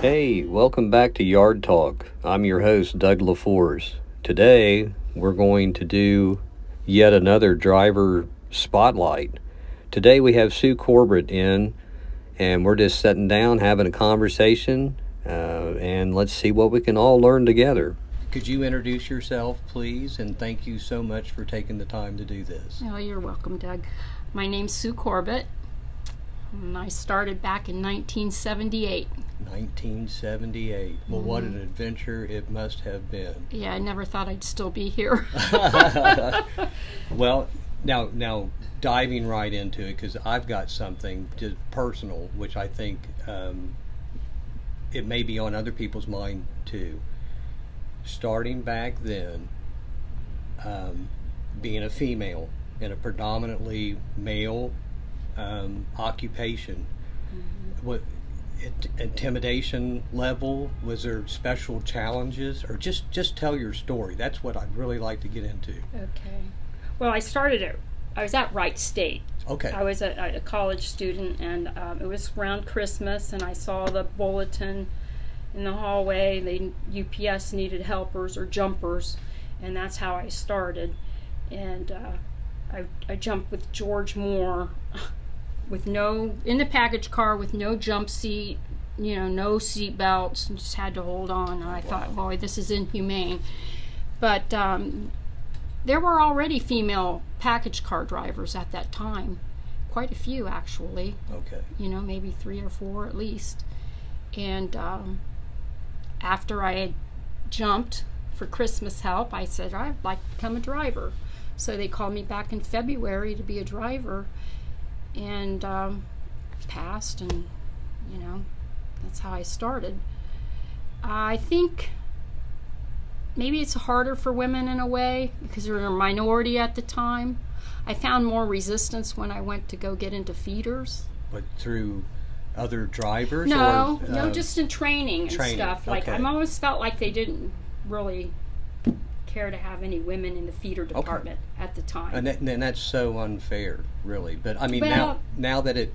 Hey, welcome back to Yard Talk. I'm your host, Doug LaForce. Today, we're going to do yet another driver spotlight. Today, we have Sue Corbett in, and we're just sitting down having a conversation, and let's see what we can all learn together. Could you introduce yourself, please? And thank you so much for taking the time to do this. Oh, you're welcome, Doug. My name's Sue Corbett, and I started back in 1978. 1978. Well, what an adventure it must have been. Yeah, I never thought I'd still be here. Well, now diving right into it, because I've got something just personal, which I think it may be on other people's mind too. Starting back then, being a female in a predominantly male occupation, what intimidation level, was there special challenges, or just tell your story? That's what I'd really like to get into. Okay. Well, I was at Wright State. Okay. I was a college student, and it was around Christmas, and I saw the bulletin in the hallway. UPS needed helpers or jumpers, and that's how I started. And I jumped with George Moore in the package car with no jump seat, no seat belts, and just had to hold on. And I thought, boy, this is inhumane. But there were already female package car drivers at that time, quite a few actually. Okay. Maybe 3 or 4 at least. And after I had jumped for Christmas help, I said, I'd like to become a driver. So they called me back in February to be a driver, and passed, and that's how I started. I think maybe it's harder for women in a way because they were a minority at the time. I found more resistance when I went to go get into feeders. But through other drivers? No, or, just in training and stuff. Like, okay. I always felt like they didn't really care to have any women in the feeder department at the time. And that's so unfair, really. But I mean, now that it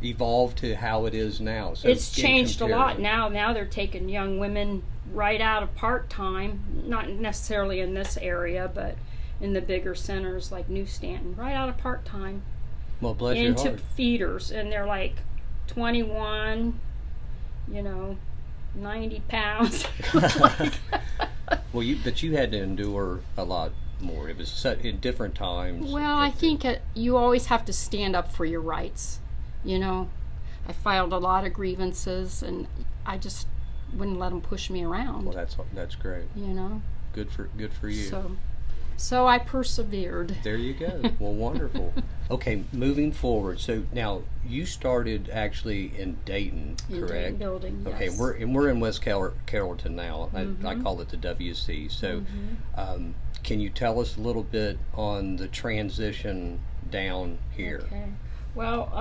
evolved to how it is now, so it's changed a lot now. Now they're taking young women right out of part-time, not necessarily in this area, but in the bigger centers like New Stanton, right out of part-time. Well, bless your heart. Into feeders, and they're like 21, 90 pounds. Well, but you had to endure a lot more. It was set in different times. Well, I think you always have to stand up for your rights. I filed a lot of grievances, and I just wouldn't let them push me around. Well, that's great. Good for you. So I persevered. There you go. Well, wonderful. Okay, moving forward. So now you started actually in Dayton, correct? Dayton building, yes. Okay, we're in West Carrollton now. I call it the WC. So, can you tell us a little bit on the transition down here? Okay. Well,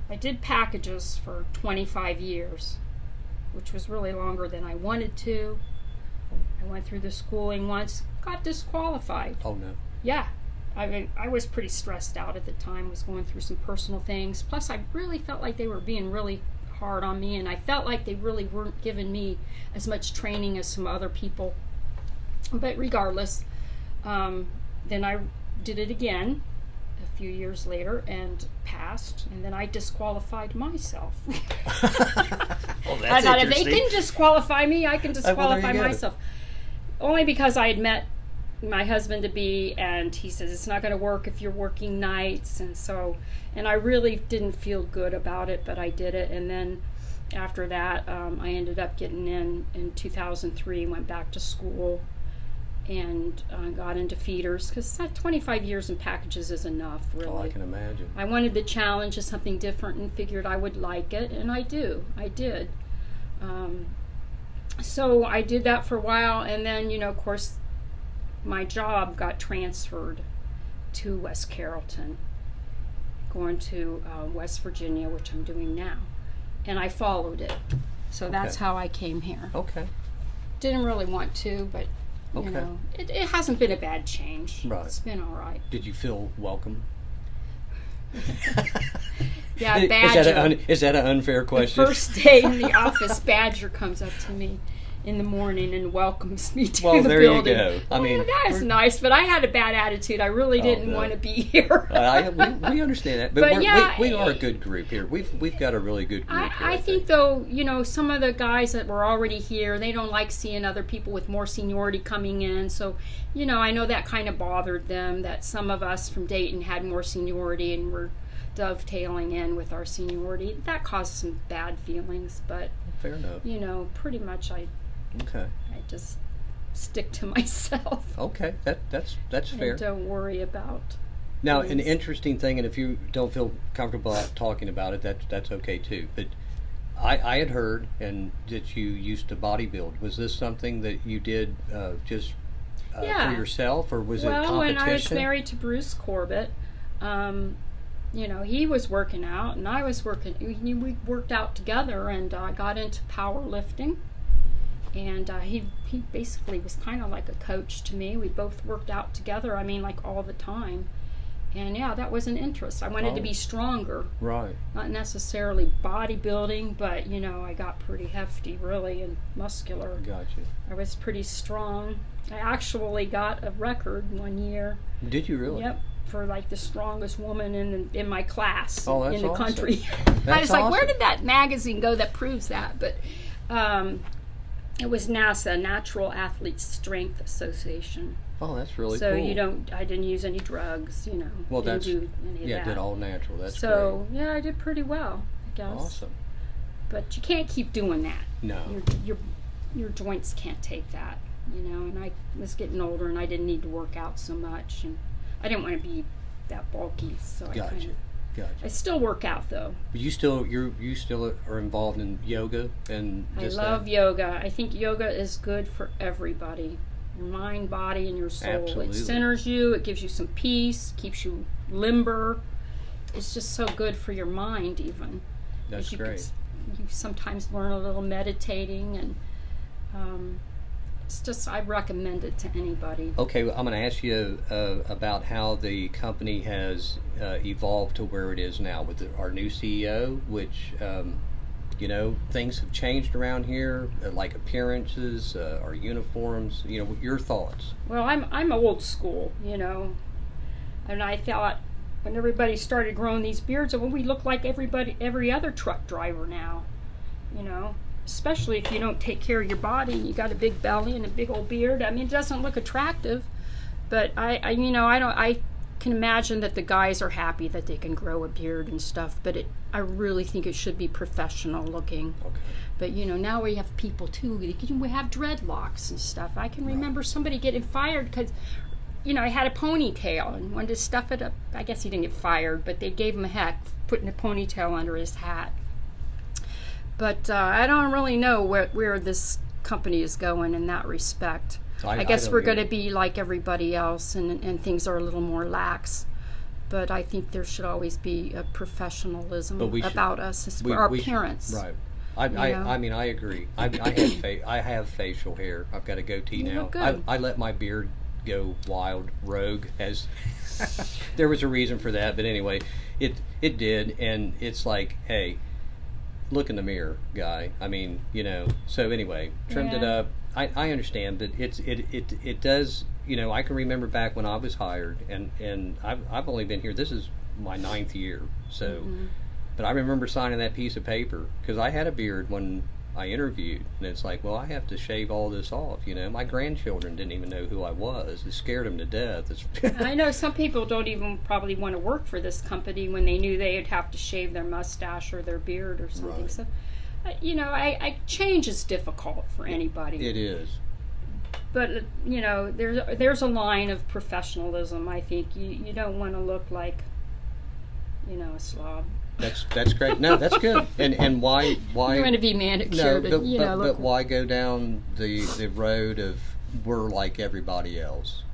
I did packages for 25 years, which was really longer than I wanted to. I went through the schooling once, got disqualified. Oh, no. Yeah. I was pretty stressed out at the time, was going through some personal things. Plus, I really felt like they were being really hard on me, and I felt like they really weren't giving me as much training as some other people. But regardless, then I did it again a few years later and passed, and then I disqualified myself. Well, I thought if they can disqualify me, I can disqualify well, myself. Only because I had met my husband-to-be, and he says it's not going to work if you're working nights, and I really didn't feel good about it, but I did it. And then after that, I ended up getting in 2003, went back to school, and got into feeders, because 25 years in packages is enough, really. Oh, I can imagine. I wanted the challenge of something different and figured I would like it, and I did. So I did that for a while, and then, of course, my job got transferred to West Carrollton, going to West Virginia, which I'm doing now, and I followed it. So that's how I came here. Okay. Didn't really want to, but it hasn't been a bad change. Right. It's been all right. Did you feel welcome? Yeah, Badger. Is that an unfair question? The first day in the office, Badger comes up to me in the morning and welcomes me to the building. Well, there you go. I mean, that was nice, but I had a bad attitude. I really didn't want to be here. We understand that, but we are a good group here. We've got a really good group here. I think, though, some of the guys that were already here, they don't like seeing other people with more seniority coming in. So, I know that kind of bothered them, that some of us from Dayton had more seniority and were dovetailing in with our seniority. That caused some bad feelings, but fair enough. Pretty much I just stick to myself. Okay, that's fair. And don't worry about. Now, an interesting thing, and if you don't feel comfortable talking about it, that's okay too. But I had heard that you used to bodybuild. Was this something that you did just for yourself, or was it competition? Well, when I was married to Bruce Corbett, he was working out and I was working. We worked out together, and I got into powerlifting. And he basically was kind of like a coach to me. We both worked out together, like all the time. And that was an interest. I wanted to be stronger. Right. Not necessarily bodybuilding, but, I got pretty hefty, really, and muscular. Gotcha. I was pretty strong. I actually got a record one year. Did you really? Yep. For the strongest woman in my class in the country. That's I was awesome. like, where did that magazine go that proves that? But it was NASA, Natural Athletes Strength Association. Oh, that's really cool. So I didn't use any drugs, Well, didn't do any of that. Did all natural. That's so great. I did pretty well, I guess. Awesome. But you can't keep doing that. No. Your joints can't take that, and I was getting older and I didn't need to work out so much, and I didn't want to be that bulky, so Gotcha. I still work out, though. But you still are involved in yoga and just I love yoga. I think yoga is good for everybody. Your mind, body, and your soul. Absolutely. It centers you. It gives you some peace. Keeps you limber. It's just so good for your mind, even. That's great. You sometimes learn a little meditating, and it's just, I recommend it to anybody. Okay, well, I'm going to ask you about how the company has evolved to where it is now with our new CEO, which, things have changed around here, like appearances, our uniforms, your thoughts. Well, I'm old school, and I thought when everybody started growing these beards, we look like every other truck driver now, especially if you don't take care of your body and you got a big belly and a big old beard. It doesn't look attractive, but I can imagine that the guys are happy that they can grow a beard and stuff, but I really think it should be professional looking. Okay. But now we have people too. We have dreadlocks and stuff. I can remember somebody getting fired because I had a ponytail and wanted to stuff it up. I guess he didn't get fired, but they gave him a heck putting a ponytail under his hat. But I don't really know where this company is going in that respect. I guess we're going to be like everybody else, and things are a little more lax. But I think there should always be a professionalism about us, our appearance. Right. I agree. I have facial hair. I've got a goatee now. Look good. I let my beard go wild, rogue, as there was a reason for that. But anyway, it did, and it's like, hey, look in the mirror, guy. So anyway, trimmed it up. I understand, but it does. I can remember back when I was hired, and I've only been here. This is my 9th year, so. Mm-hmm. But I remember signing that piece of paper because I had a beard when I interviewed, and it's like, well, I have to shave all this off. My grandchildren didn't even know who I was. It scared them to death. I know some people don't even probably want to work for this company when they knew they'd have to shave their mustache or their beard or something. Right. So, change is difficult for anybody. It is. But there's a line of professionalism. I think you don't want to look like, a slob. That's great. No, that's good. And why you want to be manicured? No, but why go down the road of we're like everybody else?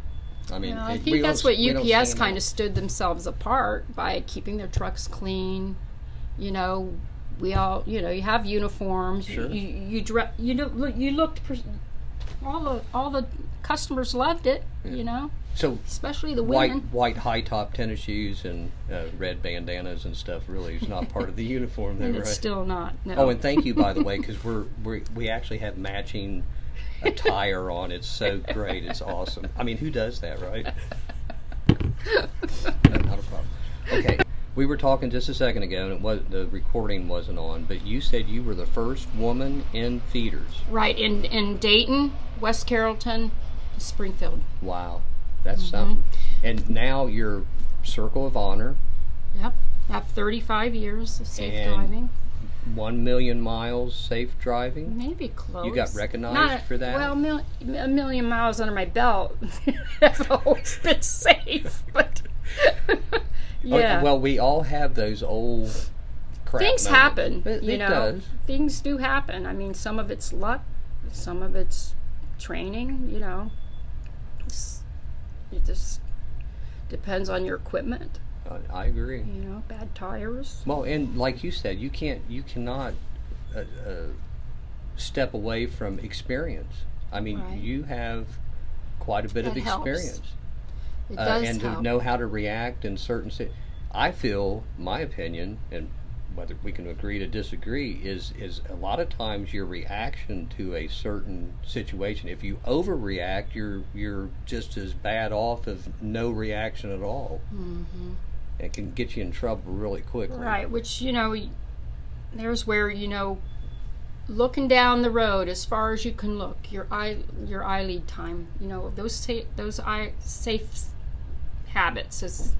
I think that's what UPS kind of stood themselves apart by keeping their trucks clean. We all, you have uniforms. Sure. You looked. All the customers loved it. Yeah. So especially the women. white high top tennis shoes and red bandanas and stuff really is not part of the uniform there, And right? it's still not. No. Oh, and thank you, by the way, because we actually have matching attire on. It's so great. It's awesome. I mean, who does that, right? No, not a problem. Okay, we were talking just a second ago, and the recording wasn't on, but you said you were the first woman in feeders. Right, in Dayton, West Carrollton, Springfield. Wow, that's something. And now you're Circle of Honor. Yep, I have 35 years of safe And driving. 1 million miles safe driving. Maybe close. You got recognized for that? Well, a million miles under my belt. I've always been safe, but yeah. Well, we all have those old crap Things moments. happen, It you know. does. Things do happen. I mean, some of it's luck, some of it's training, you know. It just depends on your equipment, I agree. you know, bad tires. Well, and like you said, you cannot step away from experience. I mean, Right. you have quite a bit of That helps. experience. It does and help. to know how to react in certain I feel, my opinion, and whether we can agree to disagree, is a lot of times your reaction to a certain situation, if you overreact, you're just as bad off as no reaction at all. Mm-hmm. It can get you in trouble really quickly. Right, which, you know, there's where, you know, looking down the road as far as you can look, your eye lead time, you know, those safe habits is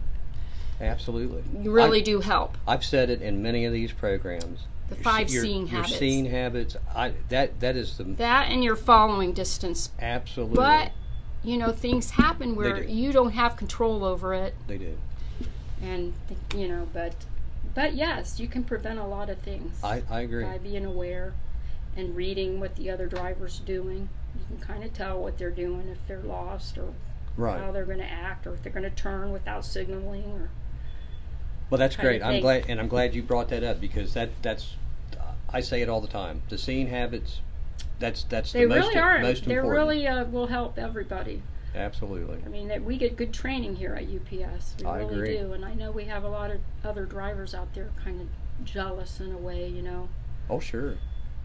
Absolutely. really do help. I've said it in many of these programs. The five Your seeing habits. Your seeing habits. That is the That and your following distance. absolutely. But, you know, things happen where do. you don't have control over it. They do. And, you know, but yes, you can prevent a lot of things. I agree. By being aware and reading what the other driver's doing. You can kind of tell what they're doing, if they're lost or Right. how they're going to act, or if they're going to turn without signaling. Or Well, that's kind of great. I'm thing. glad you brought that up, because that's I say it all the time. The seeing habits. That's they the most really are. most They important. really will help everybody. Absolutely. I mean, we get good training here at UPS. We I really agree. do. And I know we have a lot of other drivers out there kind of jealous in a way, you know, Oh, sure.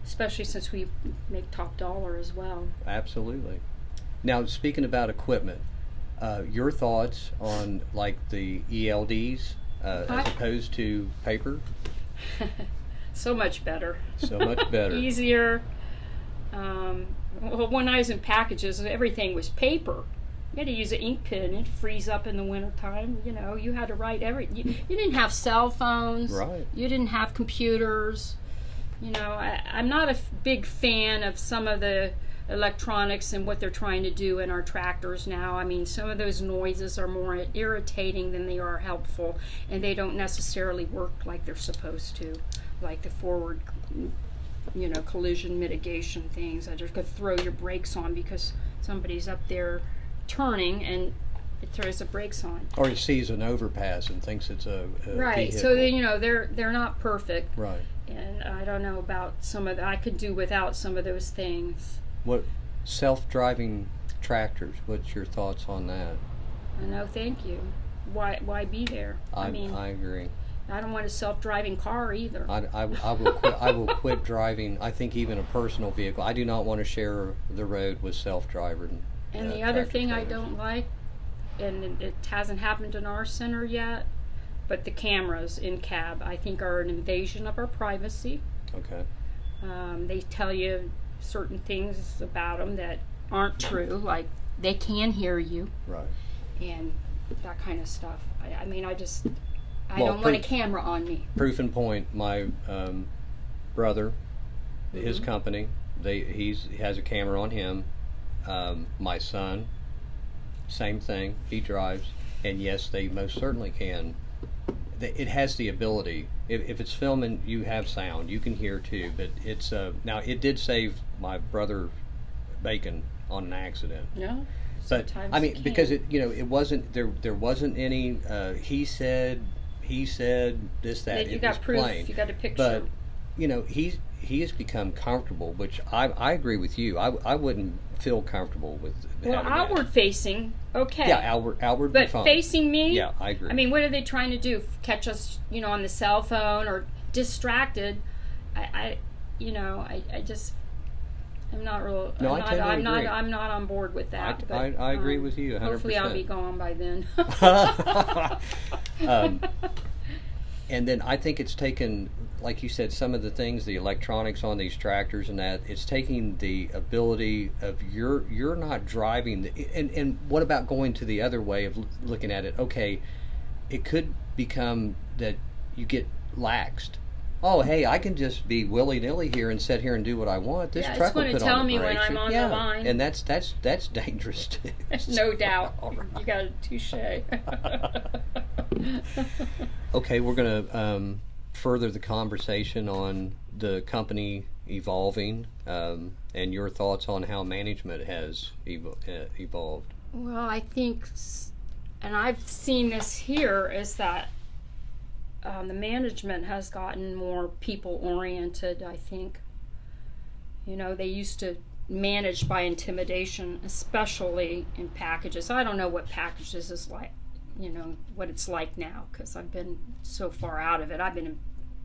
especially since we make top dollar as well. Absolutely. Now, speaking about equipment, your thoughts on like the ELDs as opposed to paper? So much better. So much better. Easier. Well, when I was in packages, everything was paper. You had to use an ink pen. It'd freeze up in the wintertime. You know, you had to write you didn't have cell phones. Right. You didn't have computers. You know, I'm not a big fan of some of the electronics and what they're trying to do in our tractors now. I mean, some of those noises are more irritating than they are helpful, and they don't necessarily work like they're supposed to, like the forward, you know, collision mitigation things. I just could throw your brakes on because somebody's up there turning and it throws the brakes on. Or he sees an overpass and thinks it's a Right. vehicle. So you know, they're not perfect. Right. And I don't know about some of I could do without some of those things. What self-driving tractors? What's your thoughts on that? No, thank you. Why be there? I mean, I agree. I don't want a self-driving car either. I will quit, I will quit driving. I think even a personal vehicle. I do not want to share the road with self-driving. And the other tractor thing I trailers. don't like, and it hasn't happened in our center yet, but the cameras in cab, I think, are an invasion of our privacy. Okay. They tell you certain things about them that aren't true, like they can hear you Right. and that kind of stuff. I mean, I Well, don't want a camera on me. Proof in point. My brother, his Mm-hmm. company, he has a camera on him. My son, same thing. He drives, and yes, they most certainly can. It has the ability. If it's filming, you have sound. You can hear too. But it's now it did save my brother bacon on an accident. No. But Sometimes I it mean, can. because it wasn't there wasn't any he said this that You it got was proof. plain. You got a picture. But he has become comfortable, which I agree with you. I wouldn't feel comfortable with Well, having outward that. facing, okay. Yeah, outward be But fine. facing me, Yeah, I agree. I mean, what are they trying to do? Catch us, on the cell phone or distracted? I just, I'm not real. No, I totally agree. I'm not on board with that. I agree with you 100%. Hopefully, I'll be gone by then. And then I think it's taken, like you said, some of the things, the electronics on these tractors and that, it's taking the ability of you're not driving. And what about going to the other way of looking at it? Okay, it could become that you get laxed. Oh, hey, I can just be willy-nilly here and sit here and do what I want. This truck will put on the brakes. It's going to tell me when I'm on the line. And that's dangerous too. No doubt. You got a touche. Okay, we're going to further the conversation on the company evolving and your thoughts on how management has evolved. Well, I think, and I've seen this here, is that the management has gotten more people-oriented, I think. They used to manage by intimidation, especially in packages. I don't know what packages is like, what it's like now, because I've been so far out of it. I've been in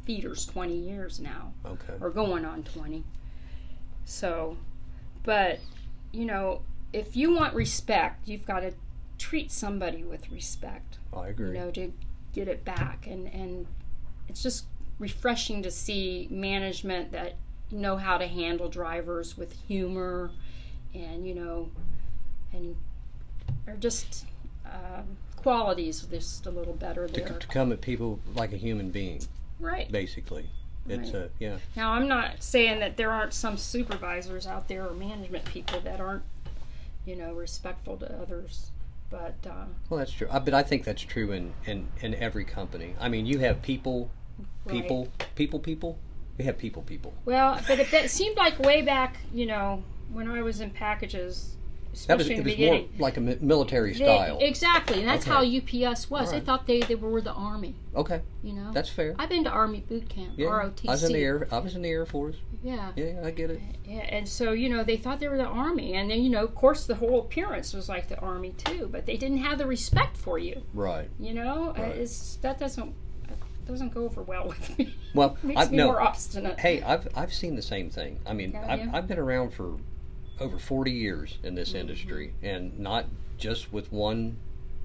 feeders 20 years now. Okay. Or going on 20. So, but, if you want respect, you've got to treat somebody with respect. I agree. To get it back, and it's just refreshing to see management that know how to handle drivers with humor, and and are just qualities just a little better there. To come at people like a human being, right? Basically, it's right. Yeah. Now, I'm not saying that there aren't some supervisors out there or management people that aren't, respectful to others. But, well, that's true. But I think that's true in every company. I mean, you have people. Right. We have people. Well, but it seemed like way back, when I was in packages, especially in the beginning. More like a military style. Exactly, and that's how UPS was. Right. They thought they were the Army. Okay. That's fair. I've been to Army boot camp, yeah. ROTC. I was in the Air Force. Yeah. Yeah, I get it. Yeah, and so, they thought they were the Army. And then, of course, the whole appearance was like the Army, too. But they didn't have the respect for you. Right. Right. That doesn't go over well with me. Well, it makes me more obstinate. Hey, I've seen the same thing. I mean, I've been around for over 40 years in this industry, and not just with one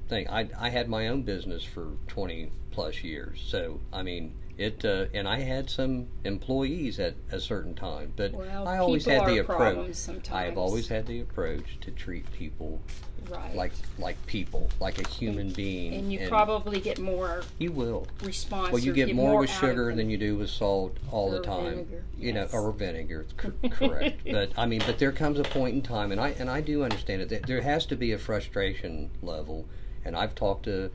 thing. I had my own business for 20 plus years. So, I mean, and I had some employees at a certain time, but I always had the approach. I've always had the approach to treat people like people, like a human being. And you probably get more. You will response. Well, you get more with sugar than you do with salt all the time. Vinegar. Or vinegar. Correct. But there comes a point in time, and I do understand it. There has to be a frustration level, and I've talked to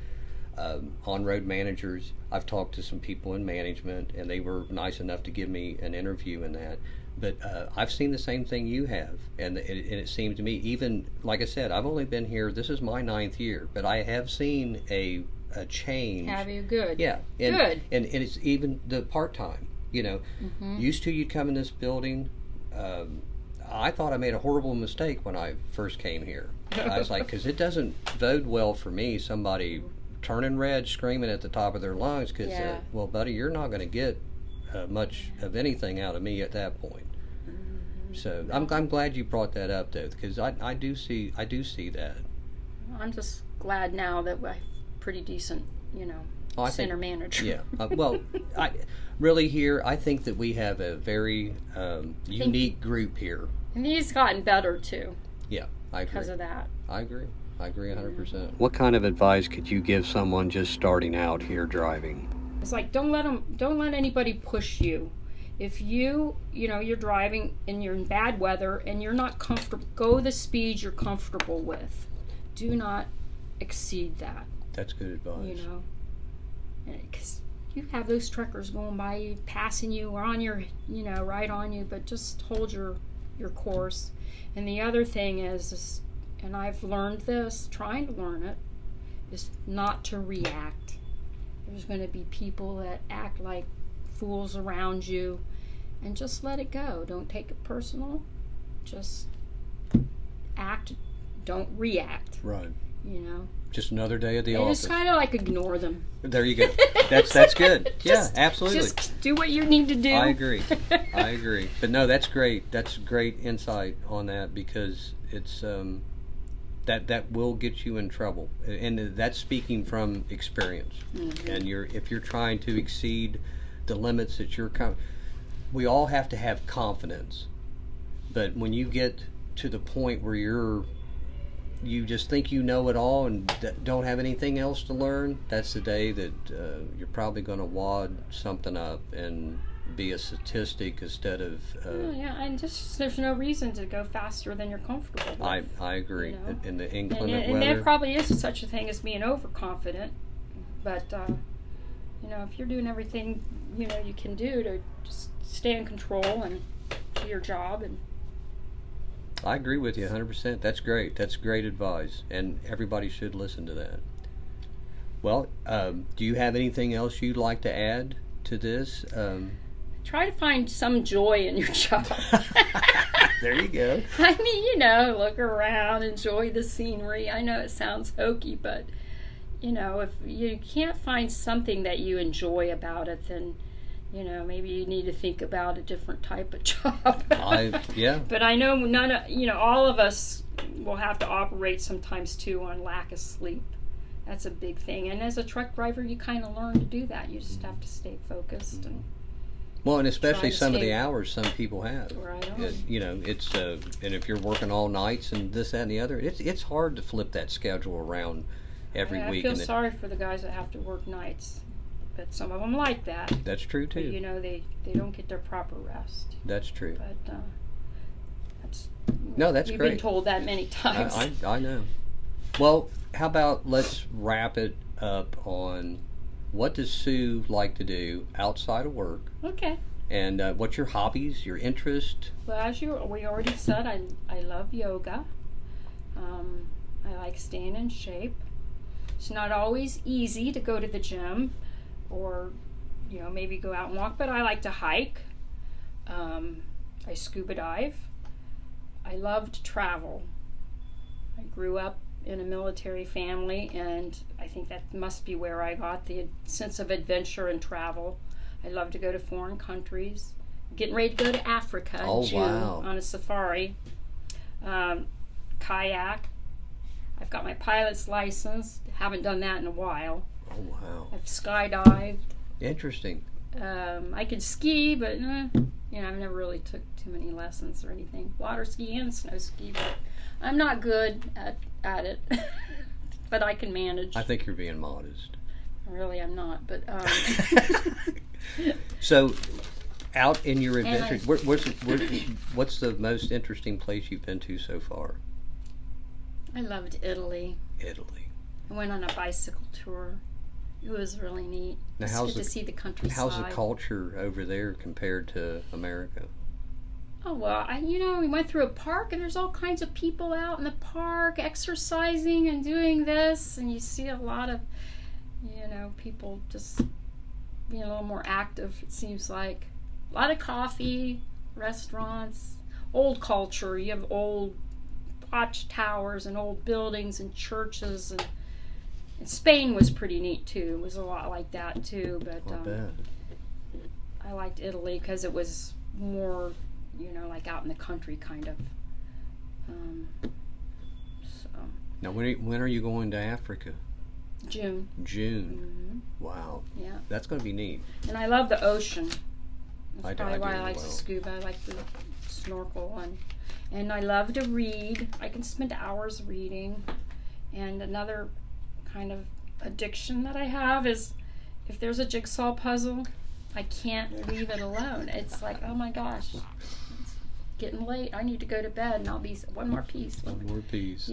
on-road managers. I've talked to some people in management, and they were nice enough to give me an interview in that. But I've seen the same thing you have, and it seems to me, even, like I said, I've only been here, this is my 9th year, but I have seen a change. Have you? Good. Yeah. Good. And it's even the part-time, Used to, you'd come in this building, I thought I made a horrible mistake when I first came here. I was like, because it doesn't bode well for me, somebody turning red, screaming at the top of their lungs, because, well, buddy, you're not going to get much of anything out of me at that point. So I'm glad you brought that up, though, because I do see that. I'm just glad now that we're pretty decent, center manager. Yeah. I think that we have a very unique group here. And he's gotten better too. Yeah, I agree. Because of that. I agree 100%. What kind of advice could you give someone just starting out here driving? It's like, don't let anybody push you. If you're driving and you're in bad weather and you're not comfortable, go the speed you're comfortable with. Do not exceed that. That's good advice. Because you have those truckers going by you, passing you, or on your, right on you, but just hold your course. And the other thing is, and I've learned this, trying to learn it, is not to react. There's going to be people that act like fools around you, and just let it go. Don't take it personal. Just act. Don't react. Right. You know. Just another day at the And office. just kind of like ignore them. There you go. That's good. Yeah, absolutely. Just do what you need to do. I agree. But no, that's great. That's great insight on that, because it's that will get you in trouble, and that's speaking from experience. Mm-hmm. And if you're trying to exceed the limits that we all have to have confidence, but when you get to the point where you just think you know it all and don't have anything else to learn, that's the day that you're probably going to wad something up and be a statistic instead of... yeah, and just there's no reason to go faster than you're comfortable with. I agree. You know? In the inclement and weather... there probably is such a thing as being overconfident, but if you're doing everything you can do to just stay in control and do your job. And I agree with you 100%. That's great. That's great advice, and everybody should listen to that. Well, do you have anything else you'd like to add to this? Try to find some joy in your job. There you go. I mean, look around, enjoy the scenery. I know it sounds hokey, but if you can't find something that you enjoy about it, then maybe you need to think about a different type of job. Yeah. But I know all of us will have to operate sometimes too on lack of sleep. That's a big thing. And as a truck driver, you kind of learn to do that. You just have to stay focused. And especially some of the hours some people have. Right on. It's and if you're working all nights and this, that, and the other, it's hard to flip that schedule around every week. I feel sorry for the guys that have to work nights. But some of them like that. That's true too. But, they don't get their proper rest. That's true. But that's we've been told that many times. I know. Well, how about let's wrap it up on what does Sue like to do outside of work? Okay. And what's your hobbies, your interest? Well, as we already said, I love yoga. I like staying in shape. It's not always easy to go to the gym, or maybe go out and walk, but I like to hike. I scuba dive. I love to travel. I grew up in a military family, and I think that must be where I got the sense of adventure and travel. I love to go to foreign countries. Getting ready to go to Africa in June on a safari. Kayak. I've got my pilot's license. Haven't done that in a while. Oh, wow. I've skydived. Interesting. I could ski, but I've never really took too many lessons or anything. Water ski and snow ski, but I'm not good at it. But I can manage. I think you're being modest. Really, I'm not. But so, out in your adventures, what's the most interesting place you've been to so far? I loved Italy. Italy. I went on a bicycle tour. It was really neat. Now, it's good to see the countryside. How's the culture over there compared to America? Oh, well, we went through a park, and there's all kinds of people out in the park exercising and doing this, and you see a lot of, people just being a little more active, it seems like. A lot of coffee, restaurants, old culture. You have old watchtowers and old buildings and churches, and Spain was pretty neat too. It was a lot like that too, but I liked Italy because it was more, like out in the country kind of. So. Now, when are you going to Africa? June. Mm-hmm. Wow. Yeah. That's going to be neat. And I love the ocean. That's probably why I like to scuba. I like to snorkel, and I love to read. I can spend hours reading. And another kind of addiction that I have is if there's a jigsaw puzzle, I can't leave it alone. It's like, oh my gosh, it's getting late. I need to go to bed, and I'll be one more piece. One more piece.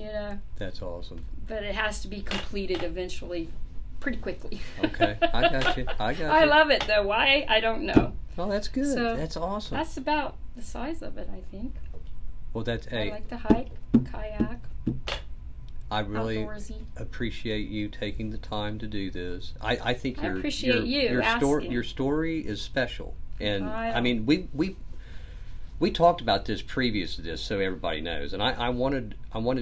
That's awesome. But it has to be completed eventually, pretty quickly. Okay, I got you. I love it though. Why? I don't know. Oh, that's good. So that's awesome. That's about the size of it, I think. Well, I like to hike, kayak. I really outdoorsy. Appreciate you taking the time to do this. I think I appreciate you asking. Your story is special. And I mean, we talked about this previous to this, so everybody knows. And I wanted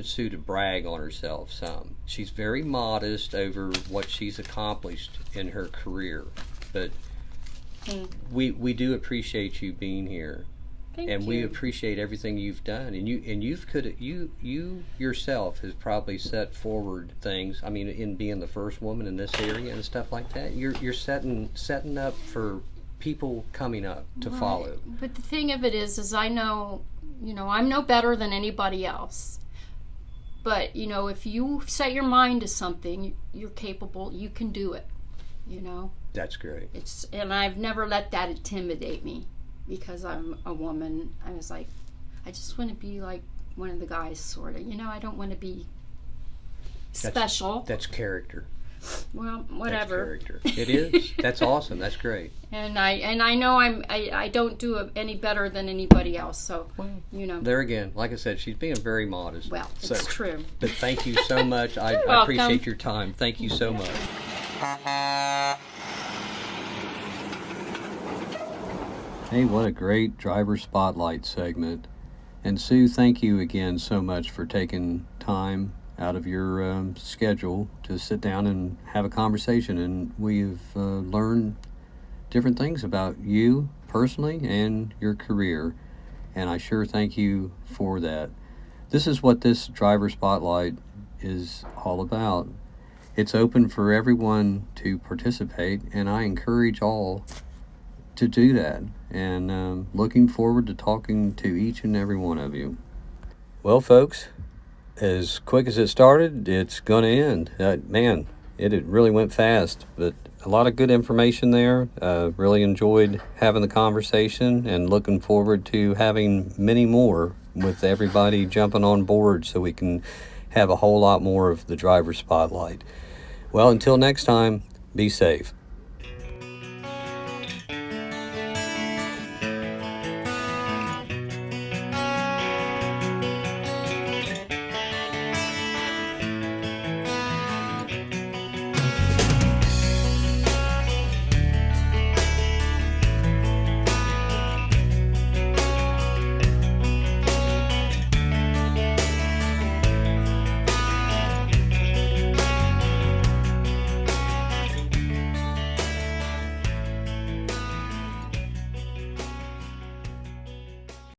Sue to brag on herself some. She's very modest over what she's accomplished in her career, but we do appreciate you being here. Thank we you. appreciate everything you've done, and you yourself has probably set forward things. I mean, in being the first woman in this area and stuff like that, you're setting up for people coming up to follow. But the thing of it is I know, I'm no better than anybody else. But if you set your mind to something, you're capable. You can do it. That's great. And I've never let that intimidate me. Because I'm a woman, I was like, I just want to be like one of the guys, sort of. I don't want to be special. That's character. Well, whatever. That's character. It is. That's awesome. That's great. And I know I don't do any better than anybody else. So There again, like I said, she's being very modest. Well, it's true. But thank you so much. I appreciate your time. Thank you so much. Hey, what a great driver spotlight segment. And Sue, thank you again so much for taking time out of your schedule to sit down and have a conversation. And we've learned different things about you personally and your career. And I sure thank you for that. This is what this driver spotlight is all about. It's open for everyone to participate, and I encourage all to do that, and looking forward to talking to each and every one of you. Well, folks, as quick as it started, it's going to end. Man, it really went fast, but a lot of good information there. Really enjoyed having the conversation and looking forward to having many more with everybody jumping on board so we can have a whole lot more of the driver spotlight. Well, until next time, be safe.